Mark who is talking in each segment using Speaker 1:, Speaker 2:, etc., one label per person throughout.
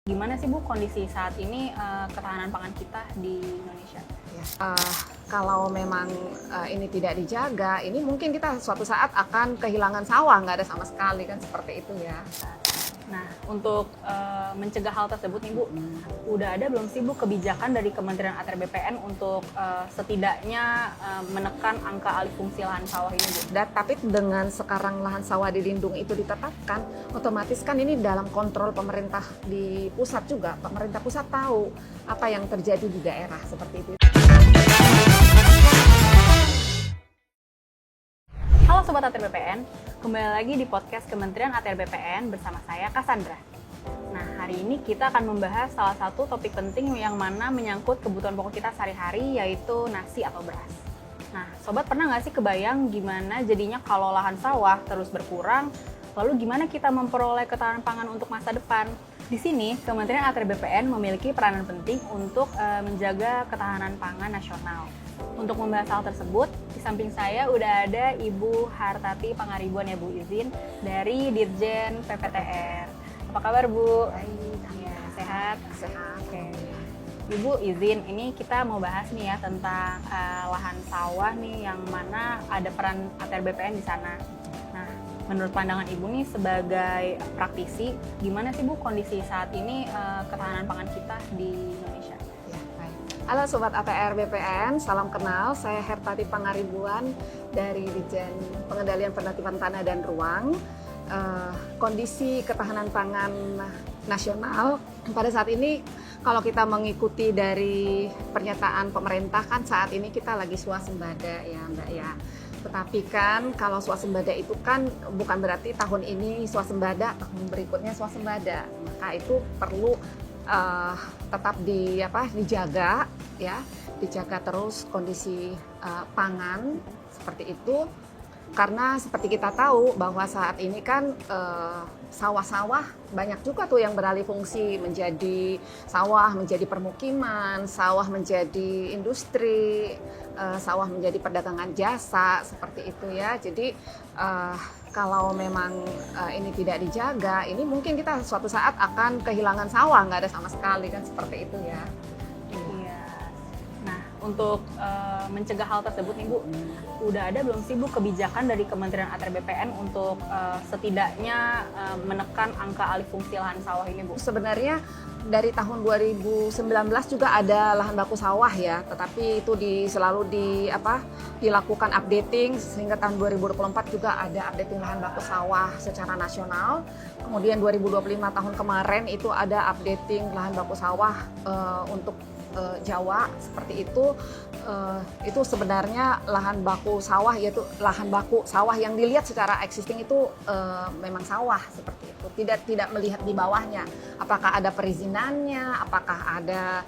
Speaker 1: Gimana sih Bu kondisi saat ini ketahanan pangan kita di Indonesia?
Speaker 2: Ya. Kalau memang ini tidak dijaga, ini mungkin kita suatu saat akan kehilangan sawah, nggak ada sama sekali kan seperti itu ya.
Speaker 1: Nah, untuk mencegah hal tersebut nih Bu, udah ada belum sih Bu kebijakan dari Kementerian ATR BPN untuk setidaknya menekan angka alih fungsi lahan sawah ini Bu?
Speaker 2: Tapi dengan sekarang lahan sawah dilindungi itu ditetapkan, otomatis kan ini dalam kontrol pemerintah di pusat juga. Pemerintah pusat tahu apa yang terjadi di daerah seperti itu.
Speaker 1: Halo Sobat ATR BPN, kembali lagi di podcast Kementerian ATR BPN bersama saya Cassandra. Nah, hari ini kita akan membahas salah satu topik penting yang mana menyangkut kebutuhan pokok kita sehari-hari, yaitu nasi atau beras. Nah, Sobat pernah nggak sih kebayang gimana jadinya kalau lahan sawah terus berkurang, lalu gimana kita memperoleh ketahanan pangan untuk masa depan? Di sini, Kementerian ATR BPN memiliki peranan penting untuk menjaga ketahanan pangan nasional. Untuk membahas hal tersebut, di samping saya udah ada Ibu Hartati Pangaribuan ya Bu Izin dari Dirjen PPTR. Apa kabar Bu?
Speaker 2: Baik,
Speaker 1: Ya, sehat?
Speaker 2: sehat.
Speaker 1: Oke. Ibu izin, ini kita mau bahas nih ya tentang lahan sawah nih yang mana ada peran ATR BPN di sana. Nah, menurut pandangan Ibu nih sebagai praktisi, gimana sih Bu kondisi saat ini ketahanan pangan kita di Indonesia?
Speaker 2: Ya, baik. Halo Sobat ATR BPN, salam kenal. Saya Hartati Pangaribuan dari Dirjen Pengendalian Penertiban Tanah dan Ruang. Kondisi ketahanan pangan nasional pada saat ini, kalau kita mengikuti dari pernyataan pemerintah kan saat ini kita lagi swasembada ya Mbak ya. Tetapi kan kalau swasembada itu kan bukan berarti tahun ini swasembada, tahun berikutnya swasembada. Maka itu perlu tetap dijaga ya, dijaga terus kondisi pangan seperti itu. Karena seperti kita tahu bahwa saat ini kan sawah-sawah banyak juga tuh yang beralih fungsi menjadi sawah menjadi permukiman, sawah menjadi industri, sawah menjadi perdagangan jasa seperti itu ya. Jadi kalau memang ini tidak dijaga, ini mungkin kita suatu saat akan kehilangan sawah, nggak ada sama sekali kan seperti itu ya.
Speaker 1: Iya. Nah, untuk mencegah hal tersebut nih Bu, udah ada belum sih Bu kebijakan dari Kementerian ATR BPN untuk setidaknya menekan angka alih fungsi lahan sawah ini Bu?
Speaker 2: Sebenarnya dari tahun 2019 juga ada lahan baku sawah ya, tetapi itu selalu dilakukan updating sehingga tahun 2024 juga ada updating lahan baku sawah secara nasional. Kemudian 2025 tahun kemarin itu ada updating lahan baku sawah untuk Jawa seperti itu. Itu sebenarnya lahan baku sawah, yaitu lahan baku sawah yang dilihat secara existing itu memang sawah seperti itu, tidak melihat di bawahnya apakah ada perizinannya, apakah ada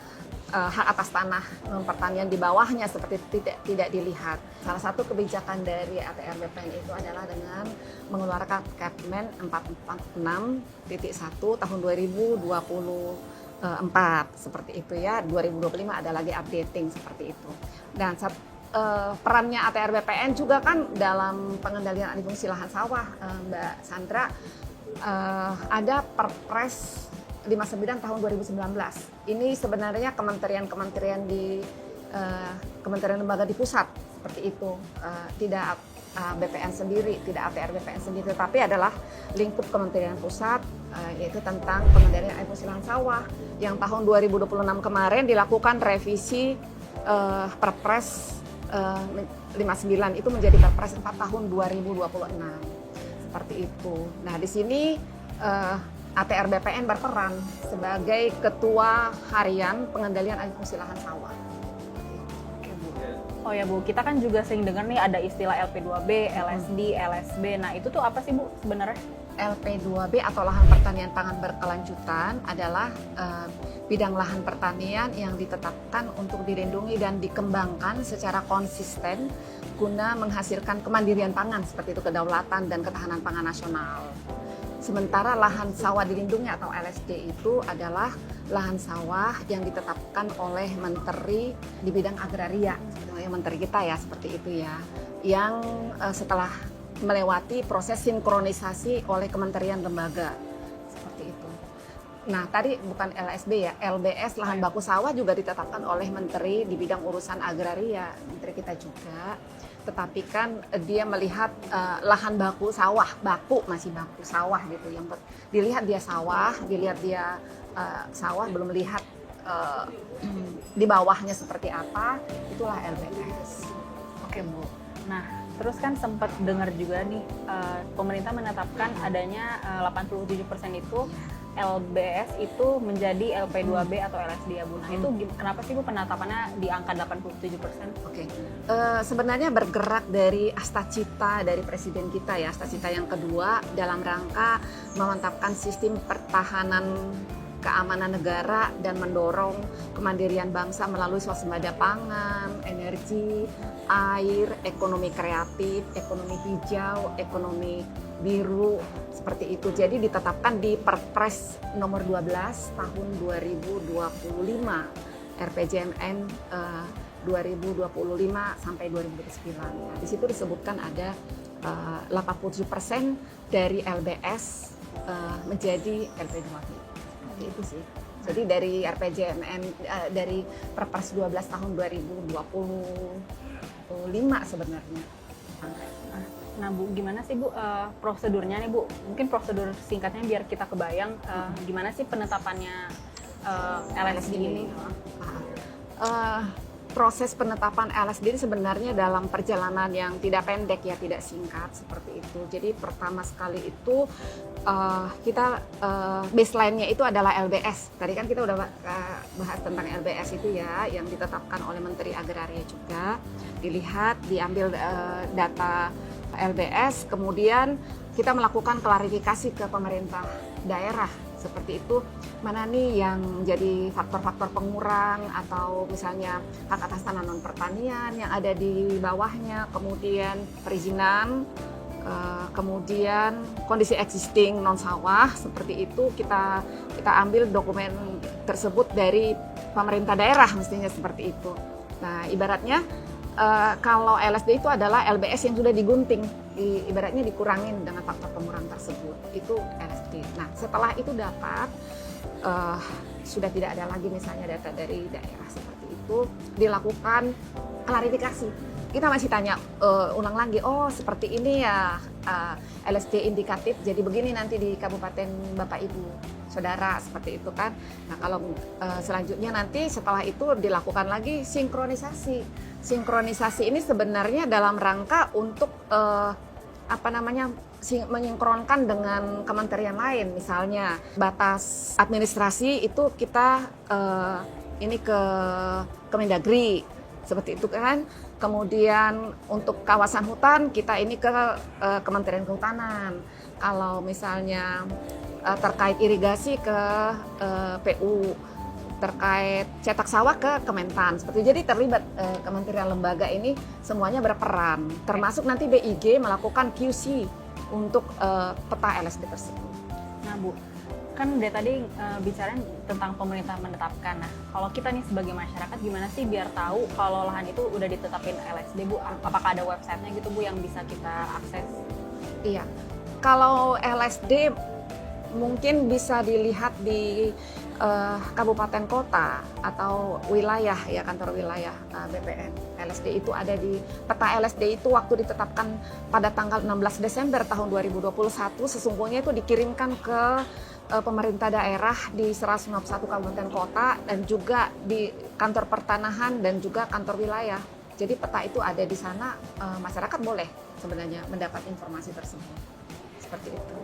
Speaker 2: hak atas tanah pertanian di bawahnya, seperti itu tidak dilihat. Salah satu kebijakan dari ATR BPN itu adalah dengan mengeluarkan Kepmen 446.1 tahun 2024 seperti itu ya. 2025 ada lagi updating seperti itu. Dan perannya ATR BPN juga kan dalam pengendalian alih fungsi lahan sawah, Mbak Sandra, ada Perpres 59 tahun 2019. Ini sebenarnya kementerian-kementerian di kementerian lembaga di pusat seperti itu, tidak BPN sendiri, tidak ATR BPN sendiri, tapi adalah lingkup kementerian pusat, yaitu tentang pengendalian alih fungsi lahan sawah yang tahun 2026 kemarin dilakukan revisi Perpres 59 itu menjadi Perpres 4 tahun 2026 seperti itu. Nah, di sini ATR BPN berperan sebagai ketua harian pengendalian alih fungsi lahan sawah.
Speaker 1: Oh ya Bu, kita kan juga sering dengar nih ada istilah LP2B, LSD, LSB. Nah, itu tuh apa sih Bu sebenarnya?
Speaker 2: LP2B atau lahan pertanian pangan berkelanjutan adalah bidang lahan pertanian yang ditetapkan untuk dilindungi dan dikembangkan secara konsisten guna menghasilkan kemandirian pangan, seperti itu, kedaulatan dan ketahanan pangan nasional. Sementara lahan sawah dilindungi atau LSD itu adalah lahan sawah yang ditetapkan oleh menteri di bidang agraria, menteri kita ya, seperti itu ya, yang setelah melewati proses sinkronisasi oleh kementerian lembaga seperti itu. Nah, tadi bukan LSD ya, LBS lahan baku sawah juga ditetapkan oleh Menteri di bidang urusan agraria, Menteri kita juga. Tetapi kan dia melihat lahan baku sawah, masih baku sawah gitu. Yang dilihat dia sawah, dilihat dia sawah, belum melihat di bawahnya seperti apa, itulah LBS.
Speaker 1: Oke Bu. Nah, terus kan sempat dengar juga nih pemerintah menetapkan adanya 87% itu LBS itu menjadi LP2B atau LSD ya Bu. Nah, itu kenapa sih Bu penetapannya di angka 87%?
Speaker 2: Oke. Sebenarnya bergerak dari astacita dari presiden kita ya, astacita yang kedua dalam rangka memantapkan sistem pertahanan keamanan negara dan mendorong kemandirian bangsa melalui swasembada pangan, energi, air, ekonomi kreatif, ekonomi hijau, ekonomi biru, seperti itu. Jadi ditetapkan di Perpres nomor 12 tahun 2025 RPJMN 2025 sampai 2029. Nah, di situ disebutkan ada 87% dari LBS menjadi LP2B. Itu sih. Jadi dari RPJMN dari Perpres 12 tahun 2025 sebenarnya.
Speaker 1: Nah Bu, gimana sih Bu prosedurnya nih Bu? Mungkin prosedur singkatnya biar kita kebayang gimana sih penetapannya LSD ini?
Speaker 2: Proses penetapan LSD ini sebenarnya dalam perjalanan yang tidak pendek ya, tidak singkat seperti itu. Jadi pertama sekali itu kita baseline-nya itu adalah LBS. Tadi kan kita udah bahas tentang LBS itu ya, yang ditetapkan oleh Menteri Agraria juga. Dilihat, diambil data LBS, kemudian kita melakukan klarifikasi ke pemerintah daerah. Seperti itu, mana nih yang jadi faktor-faktor pengurang atau misalnya hak atas tanah non pertanian yang ada di bawahnya, kemudian perizinan, kemudian kondisi existing non sawah, seperti itu kita ambil dokumen tersebut dari pemerintah daerah mestinya seperti itu. Nah, ibaratnya kalau LSD itu adalah LBS yang sudah digunting, ibaratnya dikurangin dengan faktor pengurang tersebut, itu LSD. Nah, setelah itu dapat sudah tidak ada lagi misalnya data dari daerah seperti itu, dilakukan klarifikasi. Kita masih tanya ulang lagi, oh seperti ini ya LSD indikatif, jadi begini nanti di kabupaten Bapak Ibu Saudara, seperti itu kan. Nah, kalau selanjutnya nanti setelah itu dilakukan lagi sinkronisasi. Sinkronisasi ini sebenarnya dalam rangka untuk menyinkronkan dengan kementerian lain. Misalnya batas administrasi itu kita ini ke Kemendagri, seperti itu kan. Kemudian untuk kawasan hutan kita ini ke Kementerian Kehutanan. Kalau misalnya terkait irigasi ke PU, terkait cetak sawah ke Kementan. Seperti jadi terlibat kementerian lembaga ini semuanya berperan. Termasuk nanti BIG melakukan QC untuk peta LSD tersebut.
Speaker 1: Nah Bu, kan dari tadi bicara tentang pemerintah menetapkan. Nah, kalau kita nih sebagai masyarakat gimana sih biar tahu kalau lahan itu udah ditetapin LSD Bu? Apakah ada websitenya gitu Bu yang bisa kita akses?
Speaker 2: Iya, kalau LSD mungkin bisa dilihat di kabupaten kota atau wilayah ya, kantor wilayah BPN. LSD itu ada di peta LSD itu waktu ditetapkan pada tanggal 16 Desember tahun 2021 sesungguhnya itu dikirimkan ke pemerintah daerah di 191 kabupaten kota dan juga di kantor pertanahan dan juga kantor wilayah. Jadi peta itu ada di sana, masyarakat boleh sebenarnya mendapat informasi tersebut. Seperti itu.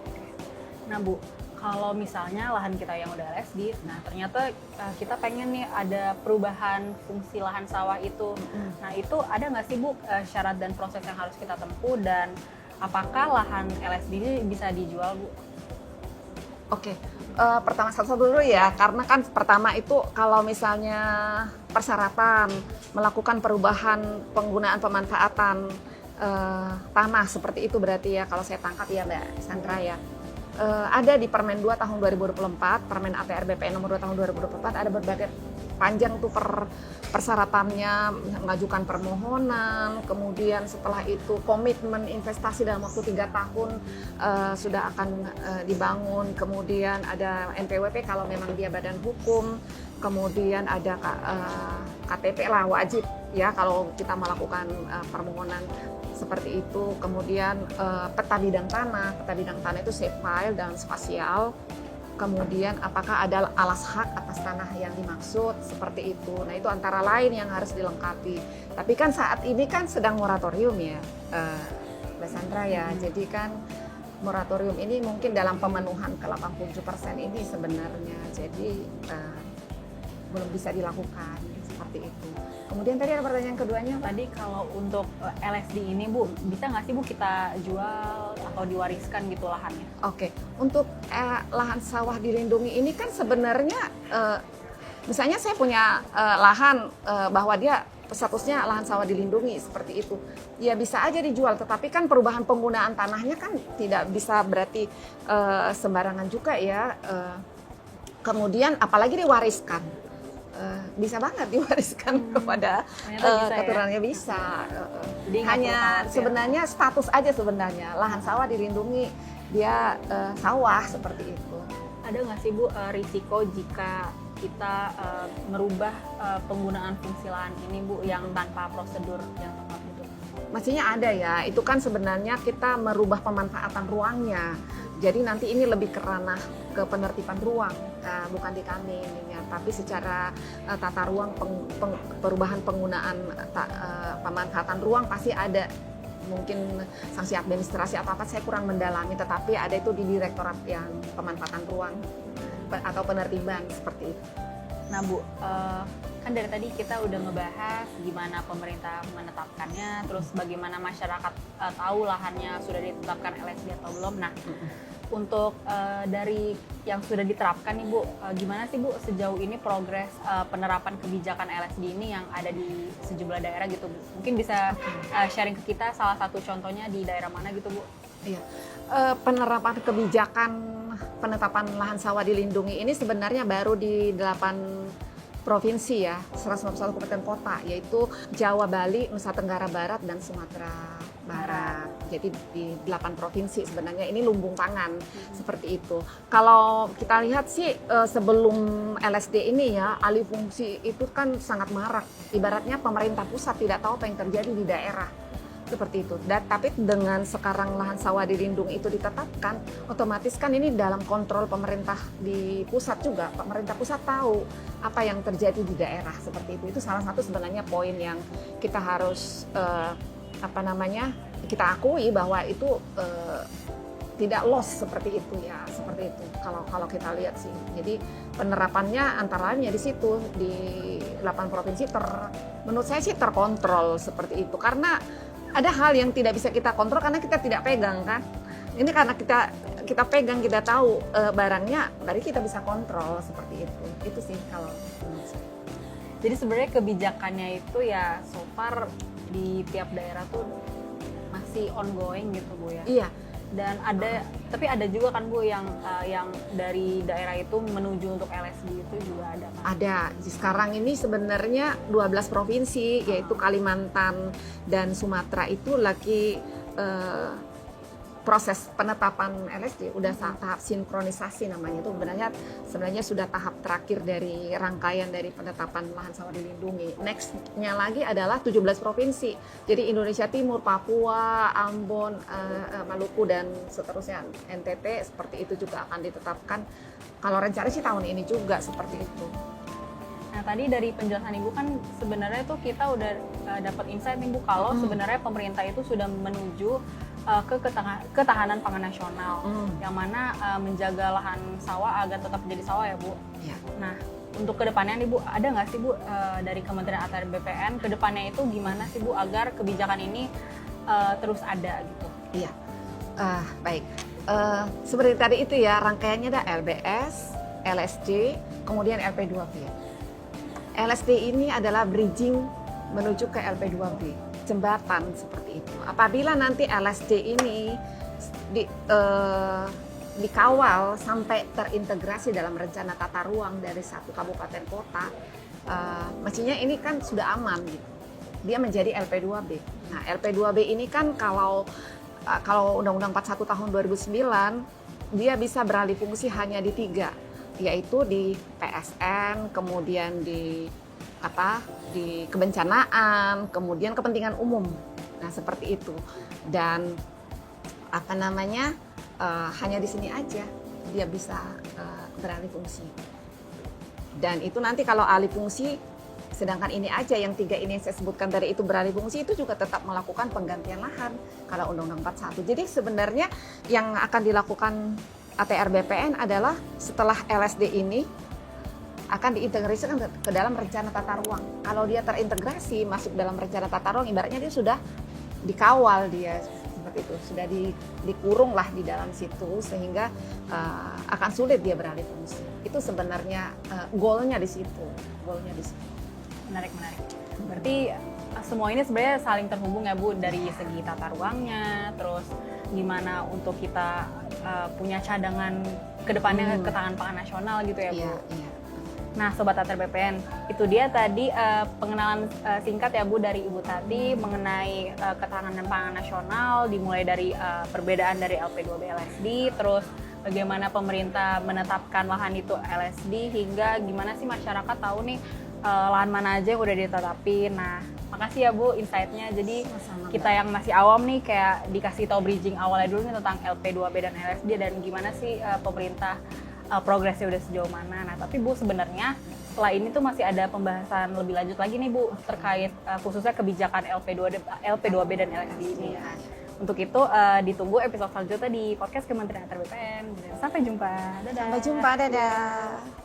Speaker 1: Nah Bu, kalau misalnya lahan kita yang udah LSD, nah ternyata kita pengen nih ada perubahan fungsi lahan sawah itu. Nah itu ada nggak sih Bu syarat dan proses yang harus kita tempuh, dan apakah lahan LSD ini bisa dijual Bu?
Speaker 2: Oke, pertama satu dulu ya, karena kan pertama itu kalau misalnya persyaratan melakukan perubahan penggunaan pemanfaatan tanah seperti itu berarti ya, kalau saya tangkap ya Mbak Sandra ya. Ada di Permen 2 tahun 2024, Permen ATR BPN nomor 2 tahun 2024 ada berbagai panjang tuh persyaratannya, mengajukan permohonan, kemudian setelah itu komitmen investasi dalam waktu 3 tahun sudah akan dibangun, kemudian ada NPWP kalau memang dia badan hukum, kemudian ada KTP lah wajib ya kalau kita melakukan permohonan seperti itu, kemudian peta bidang tanah itu shape file dan spasial, kemudian apakah ada alas hak atas tanah yang dimaksud, seperti itu. Nah itu antara lain yang harus dilengkapi. Tapi kan saat ini kan sedang moratorium ya, Mbak Sandra ya, jadi kan moratorium ini mungkin dalam pemenuhan ke 87% ini sebenarnya, jadi belum bisa dilakukan seperti itu. Kemudian tadi ada pertanyaan keduanya, Pak.
Speaker 1: Tadi kalau untuk LSD ini Bu, bisa nggak sih Bu kita jual atau diwariskan gitu lahannya?
Speaker 2: Oke, untuk lahan sawah dilindungi ini kan sebenarnya misalnya saya punya lahan bahwa dia statusnya lahan sawah dilindungi seperti itu, ya bisa aja dijual, tetapi kan perubahan penggunaan tanahnya kan tidak bisa berarti sembarangan juga ya. Kemudian apalagi diwariskan. Bisa banget diwariskan kepada keturunannya ya? Bisa. Jadi hanya sebenarnya status aja sebenarnya lahan sawah dilindungi dia sawah seperti itu.
Speaker 1: Ada nggak sih Bu risiko jika kita merubah penggunaan fungsi lahan ini Bu yang tanpa prosedur yang tepat itu?
Speaker 2: Maksudnya ada ya, itu kan sebenarnya kita merubah pemanfaatan ruangnya. Jadi nanti ini lebih ke ranah ke penertiban ruang, bukan di kami ini ya, tapi secara tata ruang perubahan penggunaan pemanfaatan ruang pasti ada. Mungkin sanksi administrasi atau apa saya kurang mendalami, tetapi ada itu di direktorat yang pemanfaatan ruang atau penertiban seperti itu.
Speaker 1: Nah Bu, kan dari tadi kita udah ngebahas gimana pemerintah menetapkannya, terus bagaimana masyarakat tahu lahannya sudah ditetapkan LSD atau belum. Nah, untuk dari yang sudah diterapkan nih Bu, gimana sih Bu sejauh ini progres penerapan kebijakan LSD ini yang ada di sejumlah daerah gitu Bu? Mungkin bisa sharing ke kita salah satu contohnya di daerah mana gitu Bu?
Speaker 2: Iya, penerapan kebijakan penetapan lahan sawah dilindungi ini sebenarnya baru di 8 provinsi ya, 151 kabupaten kota, yaitu Jawa, Bali, Nusa Tenggara Barat, dan Sumatera Barat. Jadi di 8 provinsi sebenarnya ini lumbung pangan seperti itu. Kalau kita lihat sih sebelum LSD ini ya, alih fungsi itu kan sangat marak. Ibaratnya pemerintah pusat tidak tahu apa yang terjadi di daerah. Seperti itu. Tapi dengan sekarang lahan sawah dilindungi itu ditetapkan, otomatis kan ini dalam kontrol pemerintah di pusat juga. Pemerintah pusat tahu apa yang terjadi di daerah seperti itu. Itu salah satu sebenarnya poin yang kita harus kita akui bahwa itu tidak loss seperti itu ya, seperti itu. Kalau kita lihat sih. Jadi penerapannya antara lainnya di situ di 8 provinsi menurut saya sih terkontrol seperti itu. Karena ada hal yang tidak bisa kita kontrol karena kita tidak pegang kan. Ini karena kita pegang, kita tahu barangnya, berarti kita bisa kontrol seperti itu. Itu sih kalau menurut saya.
Speaker 1: Jadi sebenarnya kebijakannya itu ya so far di tiap daerah tuh masih ongoing gitu Bu ya.
Speaker 2: Iya.
Speaker 1: Dan tapi ada juga kan Bu yang dari daerah itu menuju untuk LSD itu juga ada kan?
Speaker 2: Ada. Sekarang ini sebenarnya 12 provinsi yaitu Kalimantan dan Sumatera itu lagi proses penetapan LSD udah tahap sinkronisasi namanya, itu sebenarnya sudah tahap terakhir dari rangkaian dari penetapan lahan sawah dilindungi. Next-nya lagi adalah 17 provinsi. Jadi Indonesia Timur, Papua, Ambon, Maluku dan seterusnya NTT seperti itu juga akan ditetapkan. Kalau rencana sih tahun ini juga seperti itu.
Speaker 1: Nah tadi dari penjelasan Ibu kan sebenarnya tuh kita udah dapat insight nih Bu kalau sebenarnya pemerintah itu sudah menuju ke ketahanan pangan nasional yang mana menjaga lahan sawah agar tetap menjadi sawah ya Bu.
Speaker 2: Ya.
Speaker 1: Nah untuk kedepannya nih Bu, ada nggak sih Bu dari Kementerian ATR BPN kedepannya itu gimana sih Bu agar kebijakan ini terus ada gitu?
Speaker 2: Iya, baik. Seperti tadi itu ya rangkaiannya ada LBS, LSD, kemudian LP2B. LSD ini adalah bridging menuju ke LP2B, jembatan seperti itu. Apabila nanti LSD ini dikawal sampai terintegrasi dalam rencana tata ruang dari satu kabupaten kota, mestinya ini kan sudah aman gitu. Dia menjadi LP2B. Nah, LP2B ini kan kalau Undang-Undang 41 tahun 2009 dia bisa beralih fungsi hanya di 3, yaitu di PSN, kemudian di kebencanaan, kemudian kepentingan umum. Nah, seperti itu. Dan hanya di sini aja dia bisa beralih fungsi. Dan itu nanti kalau alih fungsi, sedangkan ini aja yang 3 ini saya sebutkan tadi itu beralih fungsi, itu juga tetap melakukan penggantian lahan kalau Undang-Undang 41. Jadi sebenarnya yang akan dilakukan ATR BPN adalah setelah LSD ini akan diintegrasikan ke dalam rencana tata ruang. Kalau dia terintegrasi masuk dalam rencana tata ruang, ibaratnya dia sudah dikawal, dia seperti itu, sudah dikurung lah di dalam situ, sehingga akan sulit dia beralih fungsi. Itu sebenarnya goalnya di situ.
Speaker 1: Menarik. Berarti semua ini sebenarnya saling terhubung ya Bu, dari segi tata ruangnya, terus gimana untuk kita punya cadangan ke depannya ketahanan pangan nasional gitu ya Bu.
Speaker 2: Iya.
Speaker 1: Nah, Sobat ATR BPN, itu dia tadi pengenalan singkat ya Bu dari Ibu tadi mengenai ketahanan pangan nasional, dimulai dari perbedaan dari LP2B LSD, terus bagaimana pemerintah menetapkan lahan itu LSD, hingga gimana sih masyarakat tahu nih lahan mana aja yang udah ditetapin. Nah, makasih ya Bu insight-nya. Jadi
Speaker 2: Sama-sama.
Speaker 1: kita yang masih awam nih kayak dikasih tahu bridging awalnya dulu nih tentang LP2B dan LSD dan gimana sih pemerintah progresnya udah sejauh mana. Nah, tapi Bu sebenarnya setelah ini tuh masih ada pembahasan lebih lanjut lagi nih Bu terkait khususnya kebijakan LP2B dan LSD ini. Nah, untuk itu ditunggu episode selanjutnya di podcast Kementerian ATR BPN. Sampai jumpa. Dadah.
Speaker 2: Sampai jumpa, dadah.